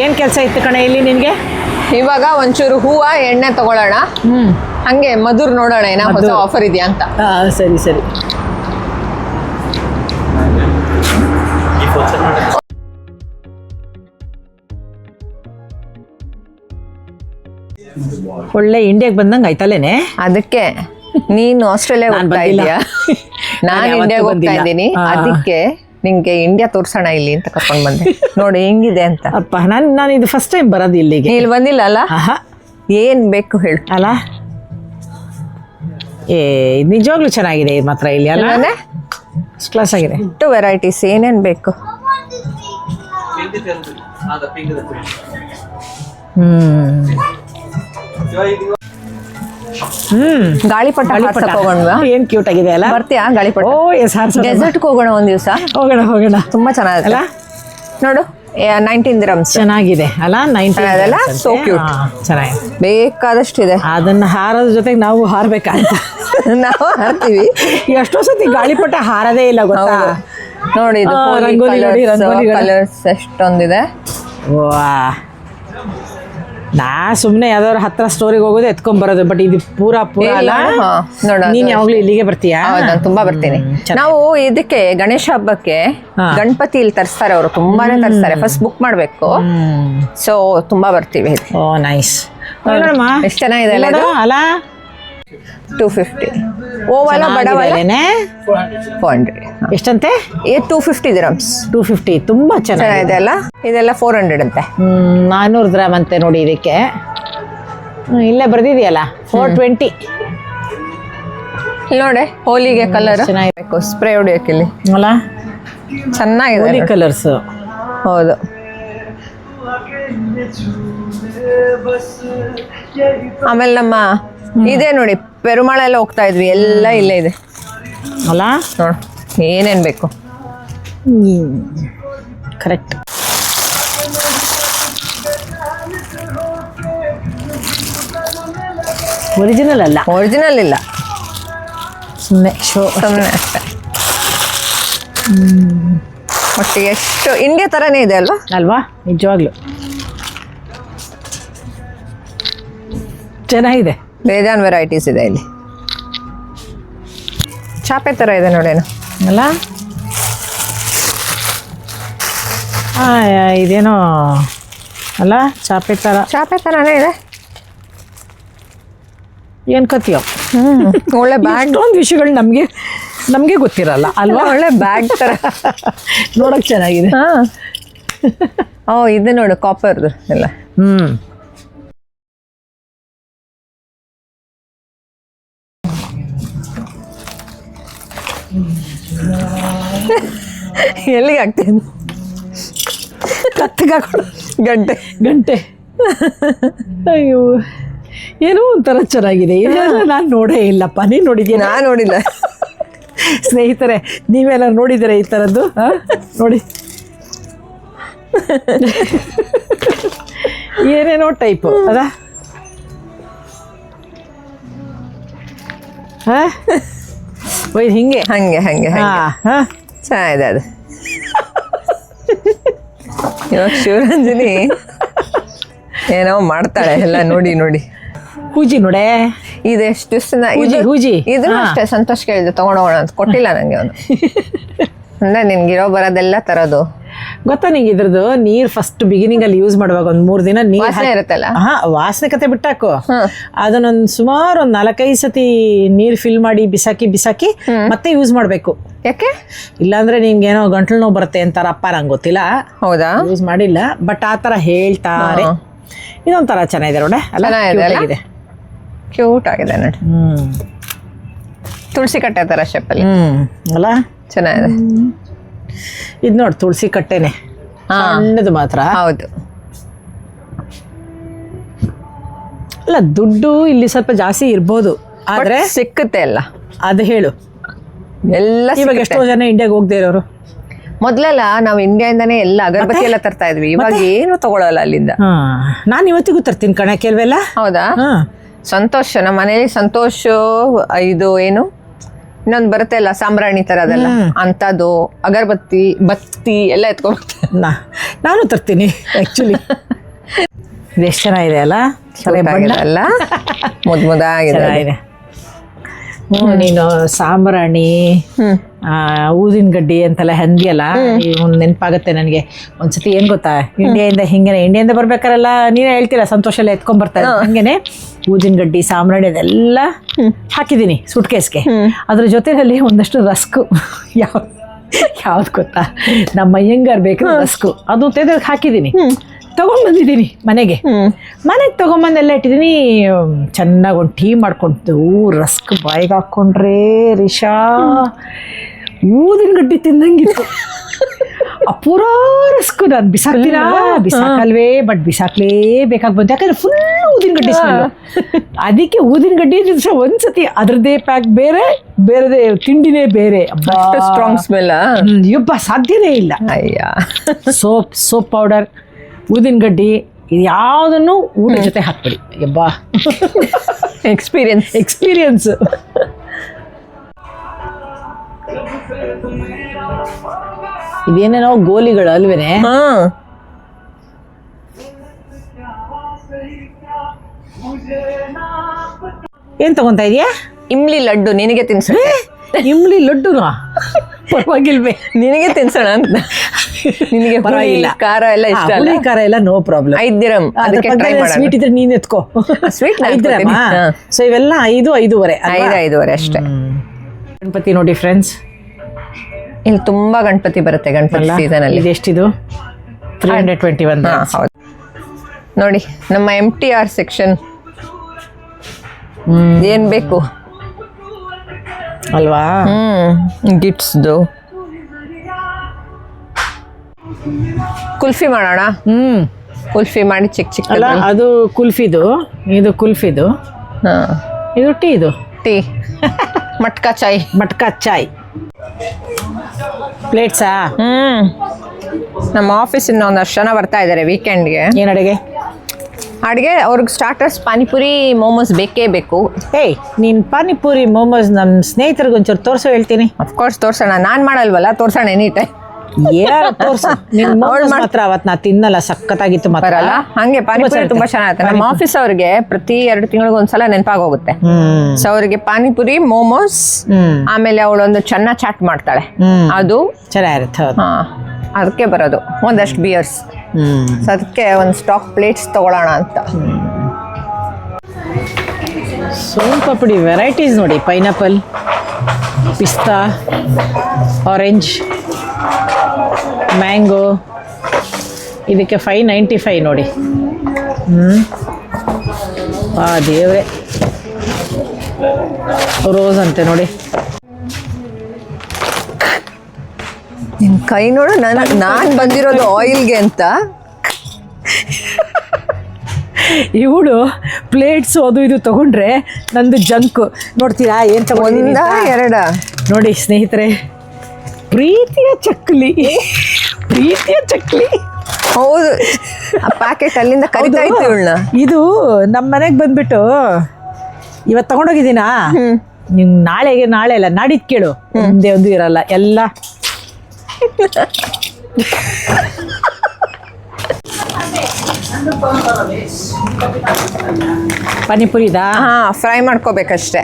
ಏನು ಕೆಲಸ ಇತ್ತು ಕಣೆ ಇಲ್ಲಿ ನಿನಗೆ? ಇವಾಗ ಒಂಚೂರು ಹೂವ ಎಣ್ಣೆ ತಗೊಳ್ಳೋಣ, ಹಂಗೆ ಮಧುರ್ ನೋಡೋಣ ಏನೋ ಹೊಸ ಆಫರ್ ಇದೆಯಾ ಅಂತ. ಸರಿ ಸರಿ. ಒಳ್ಳೆ ಇಂಡಿಯಾಗೆ ಬಂದಂಗೆ ಆಯ್ತಲ್ಲೇನೆ. ಅದಕ್ಕೆ ನೀನು ಆಸ್ಟ್ರೇಲಿಯಾ ಹೋಗ್ತಾ ಇದೀಯಾ, ನಾನು ಇಂಡಿಯಾಗೆ ಹೋಗ್ತಾ ಇದ್ದೀನಿ. ಅದಕ್ಕೆ ನಿಂಗೆ ಇಂಡಿಯಾ ತೋರ್ಸೋಣ ಇಲ್ಲಿ ಅಂತ ಕರ್ಕೊಂಡು ಬಂದೆ. ನೋಡಿ ಹೆಂಗಿದೆ ಅಂತ. ಅಪ್ಪ ನಾನು ಇದು ಫಸ್ಟ್ ಟೈಮ್ ಬರೋದು ಇಲ್ಲಿಗೆ. ಇಲ್ಲಿ ಬಂದಿಲ್ಲ ಅಲ್ಲ? ಏನ್ ಬೇಕು ಹೇಳು ಅಲ್ಲ. ನಿಜವಾಗ್ಲೂ ಚೆನ್ನಾಗಿದೆ ಮಾತ್ರ ಇಲ್ಲಿ ಅಲ್ಲ, ಫಸ್ಟ್ ಕ್ಲಾಸ್ ಆಗಿದೆ. ಎಷ್ಟು ವೆರೈಟೀಸ್, ಏನೇನ್ ಬೇಕು. ಗಾಳಿಪಟ ಹೋಗೋಣ. ಏನ್ ಕ್ಯೂಟ್ ಆಗಿದೆ ಅಲ್ಲ. ಬರ್ತೀಯಾ ಗಾಳಿಪಟ? ಓ ಎಸ್. ಡೆಸರ್ಟ್ ಹೋಗೋಣ ಒಂದ್ ದಿವಸ. ಹೋಗೋಣ. ತುಂಬಾ ಚೆನ್ನಾಗಿದೆ ನೋಡು. 19 dirhams ಚೆನ್ನಾಗಿದೆ ಅಲ್ಲ. 19 ಸೋ ಕ್ಯೂಟ್. ಚೆನ್ನಾಗಿದೆ, ಬೇಕಾದಷ್ಟಿದೆ. ಅದನ್ನ ಹಾರೋದ್ರ ಜೊತೆಗೆ ನಾವು ಹಾರ್ಬೇಕಂತ ನಾವು ಹಾರ್ತೀವಿ. ಎಷ್ಟೋ ಸತಿ ಗಾಳಿಪಟ ಹಾರದೇ ಇಲ್ಲ ಗೊತ್ತಾ. ನೋಡಿ ಇದು ರಂಗೋಲಿ ಕಲರ್ಸ್ ಎಷ್ಟೊಂದಿದೆ. ವಾ, ನಾ ಸುಮ್ಮನೆ ಯಾವ್ದಾದ್ರು ಹತ್ರ ಸ್ಟೋರಿಗೆ ಹೋಗೋದು ಎತ್ಕೊಂಡ್ ಬರೋದು. ಬಟ್ ಇದು ಪೂರಾ ಅಲ್ಲ. ನೀನ್ ಯಾವಾಗ್ಲೂ ಇಲ್ಲಿಗೆ ಬರ್ತೀಯಾ? ನಾನು ತುಂಬಾ ಬರ್ತೀನಿ. ನಾವು ಇದಕ್ಕೆ ಗಣೇಶ ಹಬ್ಬಕ್ಕೆ ಗಣಪತಿ ಇಲ್ಲಿ ತರಿಸ್ತಾರೆ, ಅವರು ತುಂಬಾನೇ ತರಿಸ್ತಾರೆ. ಫಸ್ಟ್ ಬುಕ್ ಮಾಡ್ಬೇಕು. ಸೊ ತುಂಬಾ ಬರ್ತೀವಿ. ಓ ನೈಸ್. ಎಷ್ಟು ಚೆನ್ನಾಗಿದೆ ಅಲ್ಲ. 250 ಓವಲ ಬಡವಲೇನೆ 400. ಎಷ್ಟಂತೆ? 250 dirhams. 250 ತುಂಬಾ ಚೆನ್ನಾಗಿದೆ ಅಲ್ಲ. ಇದೆಲ್ಲ 400 ಅಂತೆ. 400 dirham ಅಂತೆ ನೋಡಿ ಇದಕ್ಕೆ. ಇಲ್ಲೇ ಬರ್ದಿದೆಯಲ್ಲ 420. ನೋಡಿ ಹೋಲಿಗೆ ಕಲರ್ ಚೆನ್ನಾಗಿರ್ಬೇಕು, ಸ್ಪ್ರೇ ಹೊಡಿಯೋಕೆ ಇಲ್ಲಿ ಅಲ್ಲ. ಚೆನ್ನಾಗಿದೆ ಹೋಲಿ ಕಲರ್ಸ್. ಹೌದು. ಆಮೇಲೆ ನಮ್ಮ ಇದೆ ನೋಡಿ, ಪೆರುಮಾಳ ಎಲ್ಲ ಹೋಗ್ತಾ ಇದ್ವಿ, ಎಲ್ಲ ಇಲ್ಲೇ ಇದೆ ಅಲ್ಲ. ನೋಡು ಏನೇನ್ ಬೇಕು. ಕರೆಕ್ಟ್. ಒರಿಜಿನಲ್ ಅಲ್ಲ. ಒರಿಜಿನಲ್ ಇಲ್ಲ, ಸುಮ್ಮನೆ ಶೋ, ಸುಮ್ಮನೆ ಅಷ್ಟೇ. ಮತ್ತೆ ಎಷ್ಟು ಇಂಡಿಯಾ ಥರನೇ ಇದೆ ಅಲ್ವಾ? ಅಲ್ವಾ, ನಿಜವಾಗ್ಲು ಚೆನ್ನಾಗಿದೆ. ಬೇಜಾನ್ ವೆರೈಟೀಸ್ ಇದೆ ಇಲ್ಲಿ. ಚಾಪೆ ಥರ ಇದೆ ನೋಡೇನು ಅಲ್ಲ. ಇದೇನೋ ಅಲ್ಲ, ಚಾಪೆ ಥರನೇ ಇದೆ. ಏನು ಕತ್ತಿಯೋ. ಒಳ್ಳೆ ಬ್ಯಾಗ್. ಒಂದು ವಿಷಯಗಳು ನಮಗೆ ಗೊತ್ತಿರಲ್ಲ ಅಲ್ವಾ. ಒಳ್ಳೆ ಬ್ಯಾಗ್ ಥರ ನೋಡೋಕೆ ಚೆನ್ನಾಗಿದೆ. ಓ ಇದು ನೋಡು ಕಾಪರ್ದು ಎಲ್ಲ. ಎಲ್ಲಿಗೆ ಆಗ್ತೇನೆ? ಕತ್ತಿಗೆ ಗಂಟೆ. ಅಯ್ಯೋ, ಏನೋ ಒಂಥರ ಚೆನ್ನಾಗಿದೆ. ಇದೆಲ್ಲ ನಾನು ನೋಡೇ ಇಲ್ಲಪ್ಪ. ನೀನು ನೋಡಿದ್ಯಾ? ನಾನು ನೋಡಿಲ್ಲ. ಸ್ನೇಹಿತರೆ, ನೀವೆಲ್ಲ ನೋಡಿದ್ದೀರಾ ಈ ಥರದ್ದು? ನೋಡಿ ಏನೇನೋ ಟೈಪು ಅದ. ಹಿಂಗೆ ಚೆನ್ನಾಗಿದೆ ಅದು. ಇವಾಗ ಶಿವರಂಜನಿ ಏನೋ ಮಾಡ್ತಾಳೆ ಎಲ್ಲ ನೋಡಿ. ಹೂಜಿ ನೋಡೆ, ಇದೆಷ್ಟು ಹೂಜಿ ಇದು ಅಷ್ಟೇ. ಸಂತೋಷ್ ಕೇಳಿದ್ದು ತಗೊಂಡೋಗೋಣ ಅಂತ, ಕೊಟ್ಟಿಲ್ಲ ನಂಗೆ ಅವನು. ಅಂದ್ರೆ ನಿನ್ಗಿರೋ ಬರೋದೆಲ್ಲ ತರೋದು ಗೊತ್ತಾ ನಿಂಗೆ. ಇದ್ರದ್ದು ನೀರ್ ಫಸ್ಟ್ ಬಿಗಿನಿಂಗ್ ಅಲ್ಲಿ ಯೂಸ್ ಮಾಡುವಾಗ ಒಂದ್ 3 ದಿನ ನೀರು ಇರುತ್ತಲ್ಲ, ವಾಸನೆ ಕತೆ ಬಿಟ್ಟಾಕು. ಅದನ್ನೊಂದ್ ಸುಮಾರು 4-5 ಸತಿ ನೀರ್ ಫಿಲ್ ಮಾಡಿ ಬಿಸಾಕಿ ಮತ್ತೆ ಯೂಸ್ ಮಾಡ್ಬೇಕು. ಯಾಕೆ? ಇಲ್ಲಾಂದ್ರೆ ನಿನ್ಗೇನೋ ಗಂಟ್ಲು ನೋವು ಬರುತ್ತೆ ಅಂತಾರ ಅಪ್ಪ, ನಂಗೆ ಗೊತ್ತಿಲ್ಲ. ಹೌದಾ? ಯೂಸ್ ಮಾಡಿಲ್ಲ, ಬಟ್ ಆ ತರ ಹೇಳ್ತಾರೆ. ಇದೊಂಥರ ಚೆನ್ನಾಗಿದೆ ನೋಡೆ ಅಲ್ಲ. ಕ್ಯೂಟ್ ಆಗಿದೆ ನೋಡಿ. ತುಳಸಿ ಕಟ್ಟೆ ತರ ಶೇಪಲ್ಲಿ ಅಲ್ಲ, ಚೆನ್ನಾಗಿದೆ. ಇದು ನೋಡಿ ತುಳಸಿ ಕಟ್ಟೆನೆ, ಸಣ್ಣದು ಮಾತ್ರ. ಹೌದು. ಅಲ್ಲ, ದುಡ್ಡು ಇಲ್ಲಿ ಸ್ವಲ್ಪ ಜಾಸ್ತಿ ಇರ್ಬೋದು, ಆದ್ರೆ ಸಿಕ್ಕುತ್ತೆ ಎಲ್ಲ. ಅದು ಹೇಳು ಎಲ್ಲ. ಇವಾಗ ಎಷ್ಟೋ ಜನ ಇಂಡಿಯಾಗೆ ಹೋಗದೆ ಇರೋರು. ಮೊದ್ಲೆಲ್ಲ ನಾವು ಇಂಡಿಯಾದಿಂದಾನೇ ಎಲ್ಲ ಅಗರಬತ್ತಿ ಎಲ್ಲ ತರ್ತಾ ಇದ್ವಿ. ಇವಾಗ ಏನು ತಗೊಳಲ್ಲ ಅಲ್ಲಿಂದ. ನಾನು ಇವತ್ತಿಗೂ ತರ್ತೀನಿ ಕಣ ಕೆಲವೆಲ್ಲ. ಹೌದಾ? ಸಂತೋಷ್, ನಮ್ಮ ಮನೇಲಿ ಸಂತೋಷ್ ಇದು ಏನು ಇನ್ನೊಂದು ಬರುತ್ತೆ ಅಲ್ಲ, ಸಾಂಬ್ರಾಣಿ ತರ ಅದೆಲ್ಲ, ಅಂತದ್ದು ಅಗರಬತ್ತಿ ಬತ್ತಿ ಎಲ್ಲ ಎತ್ಕೊಂಡ್ಬರ್ತಾರೆ. ನಾನು ತರ್ತೀನಿ ಆಕ್ಚುಲಿ. ಎಷ್ಟು ಚೆನ್ನಾಗಿದೆ ಅಲ್ಲ, ಅಲ್ಲ ಮುದ್ದಾಗಿದೆ. ಚೆನ್ನಾಗಿದೆ. ನೀನು ಸಾಂಬ್ರಾಣಿ, ಊದಿನ ಗಡ್ಡಿ ಅಂತೆಲ್ಲ ಹಂದಿಯಲ್ಲ, ನೆನಪಾಗತ್ತೆ ನನಗೆ. ಒಂದ್ಸತಿ ಏನ್ ಗೊತ್ತಾ, ಇಂಡಿಯಾದಿಂದ ಬರ್ಬೇಕಾರಲ್ಲ ನೀನೇ ಹೇಳ್ತೀರ ಸಂತೋಷ ಎಲ್ಲ ಎತ್ಕೊಂಡ್ ಬರ್ತಾರೆ, ಹಂಗೇನೆ ಊದಿನ ಗಡ್ಡಿ ಸಾಂಬ್ರಾಣಿ ಅದೆಲ್ಲ ಹಾಕಿದ್ದೀನಿ ಸೂಟ್ ಕೇಸ್ಗೆ. ಅದ್ರ ಜೊತೆಯಲ್ಲಿ ಒಂದಷ್ಟು ರಸ್ಕು, ಯಾವ್ದು ಗೊತ್ತಾ, ನಮ್ಮ ಅಯ್ಯಂಗಾರ್ ಬೇಕು ರಸ್ಕು, ಅದು ತೆಗೆದು ಹಾಕಿದ್ದೀನಿ, ತಗೊಂಡ್ಬಂದಿದ್ದೀನಿ ಮನೆಗೆ ತಗೊಂಬಂದೆಲ್ಲ ಇಟ್ಟಿದ್ದೀನಿ. ಚೆನ್ನಾಗಿ ಒಂದು ಟೀ ಮಾಡ್ಕೊಂಡು ರಸ್ಕ್ ಬಾಯಿಗೆ ಹಾಕ್ಕೊಂಡ್ರೆ ರಿಷಾ ಊದಿನ ಗಡ್ಡಿ ತಿಂದಂಗಿತ್ತು. ಅಪೂರ ರಸ್ಕು. ನಾನು ಬಿಸಾಕಲ್ವೇ, ಬಟ್ ಬಿಸಾಕ್ಲೇ ಬೇಕಾಗಿ ಬಂತು, ಯಾಕಂದ್ರೆ ಫುಲ್ ಊದಿನ ಗಡ್ಡಿ ಸ್ಮೆಲ್. ಅದಕ್ಕೆ ಊದಿನ ಗಡ್ಡಿ ಒಂದ್ಸತಿ ಅದ್ರದ್ದೇ ಪ್ಯಾಕ್ ಬೇರೆ, ಬೇರೆದೇ ತಿಂಡಿನೇ ಬೇರೆ. ಸ್ಟ್ರಾಂಗ್ ಸ್ಮೆಲ್ ಯೊಬ್ಬ ಸಾಧ್ಯನೇ ಇಲ್ಲ. ಸೋಪ್ ಪೌಡರ್, ಊದಿನ ಗಡ್ಡಿ, ಇದು ಯಾವುದನ್ನು ಊಟ ಜೊತೆ ಹಾಕ್ಬಿಡಿ. ಯಬ್ಬಾ ಎಕ್ಸ್ಪೀರಿಯನ್ಸ್. ಇದೇನೇನೋ ಗೋಲಿಗಳು ಅಲ್ವೇನೆ. ಏನ್ ತಗೊಂತ ಇದೀಯಾ? ಇಮ್ಲಿ ಲಡ್ಡು ನಿನಗೆ ತಿನ್ಸ. ಇಮ್ಲಿ ಲಡ್ಡುನಾ? ಪರವಾಗಿಲ್ವೇ, ನಿನಗೆ ತಿನ್ಸೋಣ ಅಂತ. ನಿನಗೆ ಪರವಾಗಿಲ್ಲ, ಖಾರ ಎಲ್ಲ ಇಷ್ಟ ಅಲ್ಲ? ಖಾರ ಎಲ್ಲ ನೋ ಪ್ರಾಬ್ಲಮ್. 5 ದಿರಂ ಸ್ವೀಟ್ ಇದ್ರೆ ನೀನ್ ಎತ್ಕೋ. ಸ್ವೀಟ್ 5 ದಿರಂ. ಸೊ ಇವೆಲ್ಲ 5-5.5 ಅಷ್ಟೇ. ಗಣಪತಿ ನೋಡಿ ಫ್ರೆಂಡ್ಸ್, ಇಲ್ಲಿ ತುಂಬಾ ಗಣಪತಿ ಬರುತ್ತೆ ಗಣಪತಿ ಸೀಸನ್ ಅಲ್ಲಿ. ಇದೆಷ್ಟಿದು? 321. ಹೌದು ನೋಡಿ, ನಮ್ಮ MTR ಸೆಕ್ಷನ್ ಏನ್ ಬೇಕು ಅಲ್ವಾ? ಗಿಟ್ಸ್ದು ಕುಲ್ಫಿ ಮಾಡೋಣ. ಕುಲ್ಫಿ ಮಾಡಿ ಚಿಕ್ಕ ಅಲ್ಲ, ಅದು ಕುಲ್ಫಿದು, ಇದು ಕುಲ್ಫಿದು, ಇದು ಟೀ ಮಟ್ಕಾ ಚಾಯ್ ಪ್ಲೇಟ್ಸಾ? ನಮ್ಮ ಆಫೀಸಿಂದ ಒಂದಷ್ಟು ಜನ ಬರ್ತಾ ಇದ್ದಾರೆ ವೀಕೆಂಡ್ಗೆ. ಏನು ಅಡುಗೆ ಅವ್ರಿಗೆ ಸ್ಟಾರ್ಟರ್ಸ್ ಪಾನಿಪುರಿ ಮೋಮೋಸ್ ಬೇಕೇ ಬೇಕು. ನೀನು ಪಾನಿಪುರಿ ಮೋಮೋಸ್ ನಮ್ಮ ಸ್ನೇಹಿತರಿಗೆ ಒಂಚೂರು ತೋರಿಸೋ ಹೇಳ್ತೀನಿ. ಅಫ್ಕೋರ್ಸ್ ತೋರ್ಸೋಣ, ನಾನು ಮಾಡಲ್ವಲ್ಲ, ತೋರ್ಸೋಣ ಎನಿ ಟೈಮ್. ಮಾತ್ರ ಅವತ್ತು ನಾ ತಿನ್ನಲ್ಲ, ಸಖತ್ತಾಗಿತ್ತು. ಬರಲ್ಲ ಹಂಗೆ ಪಾನಿಪುರಿ ತುಂಬಾ ಚೆನ್ನಾಗಿರುತ್ತೆ. ನಮ್ಮ ಆಫೀಸ್ ಅವ್ರಿಗೆ ಪ್ರತಿ 2 ತಿಂಗಳಿಗೆ ಒಂದ್ಸಲ ನೆನಪಾಗೋಗುತ್ತೆ. ಸೊ ಅವ್ರಿಗೆ ಪಾನಿಪುರಿ ಮೋಮೋಸ್, ಆಮೇಲೆ ಅವಳೊಂದು ಚೆನ್ನ ಚಾಟ್ ಮಾಡ್ತಾಳೆ, ಅದು ಚೆನ್ನಾಗಿರುತ್ತೆ. ಅದಕ್ಕೆ ಬರೋದು ಒಂದಷ್ಟು ಬಿಯರ್ಸ್. ಅದಕ್ಕೆ ಒಂದು ಸ್ಟಾಕ್ ಪ್ಲೇಟ್ಸ್ ತಗೊಳ್ಳೋಣ ಅಂತ. ಸೋನ್ ಪಾಪಡಿ ವೆರೈಟೀಸ್ ನೋಡಿ, ಪೈನಾಪಲ್, ಪಿಸ್ತಾ, ಆರೆಂಜ್, ಮ್ಯಾಂಗೋ. ಇದಕ್ಕೆ 595 ನೋಡಿ. ದೇವ್ರೆ, ರೋಸ್ ಅಂತೆ ನೋಡಿ. ನಿನ್ ಕೈ ನೋಡು, ನಾನು ಬಂದಿರೋದು ಆಯಿಲ್ಗೆ ಅಂತ. ಇವಳು ಪ್ಲೇಟ್ಸ್ ಅದು ಇದು ತಗೊಂಡ್ರೆ ನಂದು ಜಂಕ್. ನೋಡ್ತೀರಾ ಏನು ತಗೊಂಡ? 2 ನೋಡಿ ಸ್ನೇಹಿತರೆ, ಪ್ರೀತಿಯ ಚಕ್ಲಿ. ಹೌದು, ಆ ಪ್ಯಾಕೆಟ್ ಅಲ್ಲಿಂದ ಕರಿತಾ ಇತ್ತು ಇವಳನ್ನ. ಇದು ನಮ್ಮ ಮನೆಗೆ ಬಂದ್ಬಿಟ್ಟು ಇವತ್ತು ತಗೊಂಡೋಗಿದ್ದೀನಾ, ನಿನ್ ನಾಳೆ ಅಲ್ಲ ನಾಡಿದ್ದು ಕೇಳು, ಒಂದೇ ಒಂದು ಇರಲ್ಲ ಎಲ್ಲ. ಪಾನಿಪುರಿದಾ? ಫ್ರೈ ಮಾಡ್ಕೋಬೇಕಷ್ಟೆ.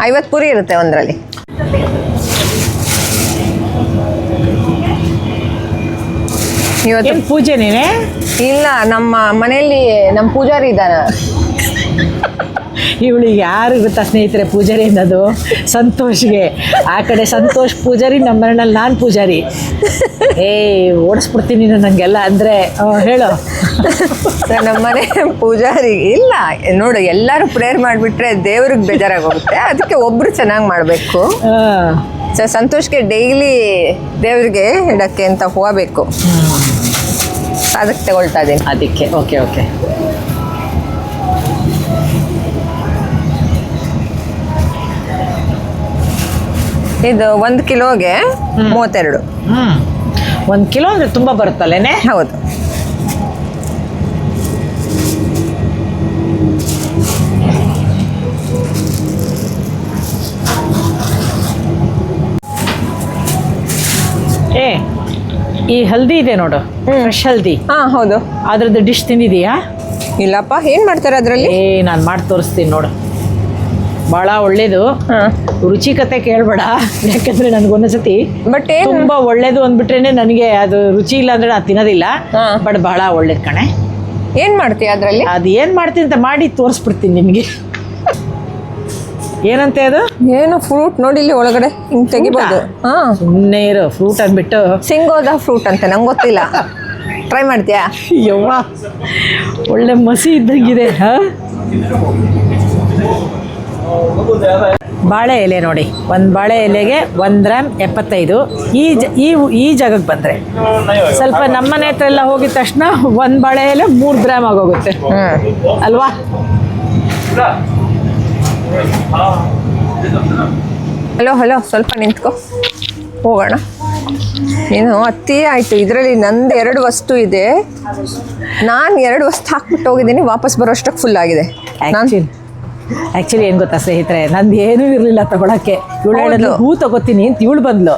50 ಪುರಿ ಇರುತ್ತೆ ಒಂದರಲ್ಲಿ. ಇವತ್ತು ಪೂಜೆ ನೀನೇ? ಇಲ್ಲ, ನಮ್ಮ ಮನೆಯಲ್ಲಿ ನಮ್ಮ ಪೂಜಾರಿ ಇದ್ದಾನೆ. ಇವಳಿಗೆ ಯಾರು ಗೊತ್ತಾ ಸ್ನೇಹಿತರೆ ಪೂಜಾರಿ ಅನ್ನೋದು? ಸಂತೋಷ್ಗೆ. ಆ ಕಡೆ ಸಂತೋಷ್ ಪೂಜಾರಿ, ನಮ್ಮ ಮನೆಯಲ್ಲಿ ನಾನು ಪೂಜಾರಿ. ಓಡಿಸ್ಬಿಡ್ತೀನಿ ನನಗೆಲ್ಲ ಅಂದರೆ ಹೇಳು. ನಮ್ಮ ಮನೆ ಪೂಜಾರಿ ಇಲ್ಲ ನೋಡು, ಎಲ್ಲರೂ ಪ್ರೇಯರ್ ಮಾಡಿಬಿಟ್ರೆ ದೇವ್ರಿಗೆ ಬೇಜಾರಾಗಿ ಹೋಗುತ್ತೆ, ಅದಕ್ಕೆ ಒಬ್ರು ಚೆನ್ನಾಗಿ ಮಾಡಬೇಕು. ಸೊ ಸಂತೋಷ್ಗೆ ಡೈಲಿ ದೇವ್ರಿಗೆ ಇಡಕ್ಕೆ ಅಂತ ಹೂವು ಬೇಕು, ಅದಕ್ಕೆ ತಗೊಳ್ತಾ ಇದ್ದೀನಿ. ಅದಕ್ಕೆ ಓಕೆ. ಇದು 1 ಕಿಲೋಗೆ 32. 1 ಕಿಲೋ ಅಂದರೆ ತುಂಬ ಬರುತ್ತಲ್ಲೇನೆ? ಹೌದು. ಈ ಹಲ್ದಿ ಇದೆ ನೋಡು, ಫ್ರೆಶ್ ಹಲ್ದಿ, ಹಾ ಹೌದು. ಅದ್ರದ್ದು ಡಿಶ್ ತಿಂದಿದೀಯಾ? ಇಲ್ಲಪ್ಪ, ಏನ್ ಮಾಡ್ತಾರೆ ಅದ್ರಲ್ಲಿ? ನಾನು ಮಾಡಿ ತೋರಿಸ್ತೀನಿ ನೋಡು, ಭಾಳ ಒಳ್ಳೇದು. ಹಾ. ರುಚಿಕತೆ ಕೇಳಬೇಡ, ಯಾಕಂದ್ರೆ ನನಗೊಂದ್ಸತಿ ಬಟ್ ತುಂಬಾ ಒಳ್ಳೇದು ಅಂದ್ಬಿಟ್ರೇನೆ ನನಗೆ ಅದು ರುಚಿ ಇಲ್ಲ ಅಂದ್ರೆ ನಾನು ತಿನ್ನೋದಿಲ್ಲ. ಹಾ. ಬಟ್ ಭಾಳ ಒಳ್ಳೇದು ಕಣೆ. ಏನ್ ಮಾಡ್ತೀಯ ಅದ್ರಲ್ಲಿ? ಅದು ಏನು ಮಾಡ್ತೀನಿ ಅಂತ ಮಾಡಿ ತೋರಿಸ್ಬಿಡ್ತೀನಿ ನಿನಗೆ. ಏನಂತೆ ಅದು? ಏನು ಫ್ರೂಟ್ ನೋಡಿ ಇಲ್ಲಿ ಒಳಗಡೆ ಹಿಂಗ್ ತೆಗಿಬೋದು. ಹಾ, ಸುಮ್ಮನೆ ಇರು, ಫ್ರೂಟ್ ಅಂದ್ಬಿಟ್ಟು. ಸಿಂಗೋದ ಫ್ರೂಟ್ ಅಂತ ನಂಗೆ ಗೊತ್ತಿಲ್ಲ. ಟ್ರೈ ಮಾಡ್ತೀಯಾ? ಯವ್ವ, ಒಳ್ಳೆ ಮಸಿ ಇದ್ದಂಗಿದೆ. ಹಾ, ಬಾಳೆ ಎಲೆ ನೋಡಿ, ಒಂದು ಬಾಳೆ ಎಲೆಗೆ 1 ಗ್ರಾಮ್ 75. ಈ ಜಾಗಕ್ಕೆ ಬಂದರೆ ಸ್ವಲ್ಪ ನಮ್ಮನೆ ಹತ್ರ ಎಲ್ಲ ಹೋಗಿದ ತಕ್ಷಣ 1 ಬಾಳೆ ಎಲೆ 3 ಗ್ರಾಮ್ ಆಗೋಗುತ್ತೆ ಅಲ್ವಾ? ಹಲೋ ಸ್ವಲ್ಪ ನಿಂತ್ಕೋ, ಹೋಗೋಣ. ನೀನು ಅತಿ ಆಯಿತು. ಇದರಲ್ಲಿ ನಂದು 2 ವಸ್ತು ಇದೆ. ನಾನು 2 ವಸ್ತು ಹಾಕ್ಬಿಟ್ಟು ಹೋಗಿದ್ದೀನಿ, ವಾಪಸ್ ಬರೋಷ್ಟಕ್ಕೆ ಫುಲ್ ಆಗಿದೆ. ಆ್ಯಕ್ಚುಲಿ ಏನು ಗೊತ್ತಾ ಸ್ನೇಹಿತರೆ, ನಂದು ಏನೂ ಇರಲಿಲ್ಲ ತಗೊಳಕ್ಕೆ. ಇವಳು ಹೇಳಿದ್ಲು ಹೂ ತಗೋತೀನಿ ಅಂತ, ಇವಳು ಬಂದ್ಲು.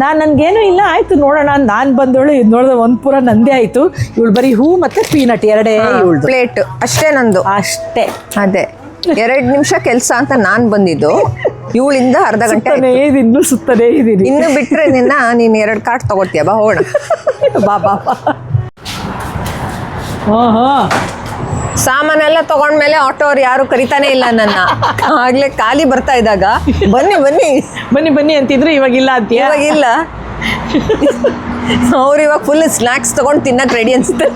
ನನಗೇನು ಇಲ್ಲ, ಆಯಿತು ನೋಡೋಣ. ನಾನು ಬಂದವಳು ಇದು ನೋಡಿದ್ರೆ ಒಂದು ಪೂರ ನಂದೇ ಆಯಿತು. ಇವಳು ಬರೀ ಹೂ ಮತ್ತು ಪೀನಟ್ ಎರಡೇ ಇವಳು ಪ್ಲೇಟ್ ಅಷ್ಟೇ ನಂದು. ಅಷ್ಟೇ. ಅದೇ 2 ನಿಮಿಷ ಕೆಲಸ ಅಂತ ನಾನು ಬಂದಿದ್ದು, ಇವಳಿಂದ ಅರ್ಧ ಗಂಟೆ ಇನ್ನು ಸುತ್ತನೇ ಇದ್ದೀನಿ. ಇನ್ನು ಬಿಟ್ಟರೆ ನೀನು 2 ಕಾರ್ಡ್ ತಗೋತೀಯ. ಬಾ ಹೋಗೋಣ. ಬಾ. ಸಾಮಾನೆಲ್ಲ ತಗೊಂಡ್ಮೇಲೆ ಆಟೋ ಅವ್ರು ಯಾರು ಕರಿತಾನೆ ಇಲ್ಲ ನನ್ನ. ಆಗ್ಲೇ ಖಾಲಿ ಬರ್ತಾ ಇದ್ದಾಗ ಬನ್ನಿ ಅಂತಿದ್ರು, ಇವಾಗಿಲ್ಲ ಅಂತೀಯ? ಇವಾಗಿಲ್ಲ. ಅವ್ರು ಇವಾಗ ಫುಲ್ ಸ್ನ್ಯಾಕ್ಸ್ ತಗೊಂಡು ತಿನ್ನಕ್ ರೆಡಿ ಅನ್ಸುತ್ತೆ.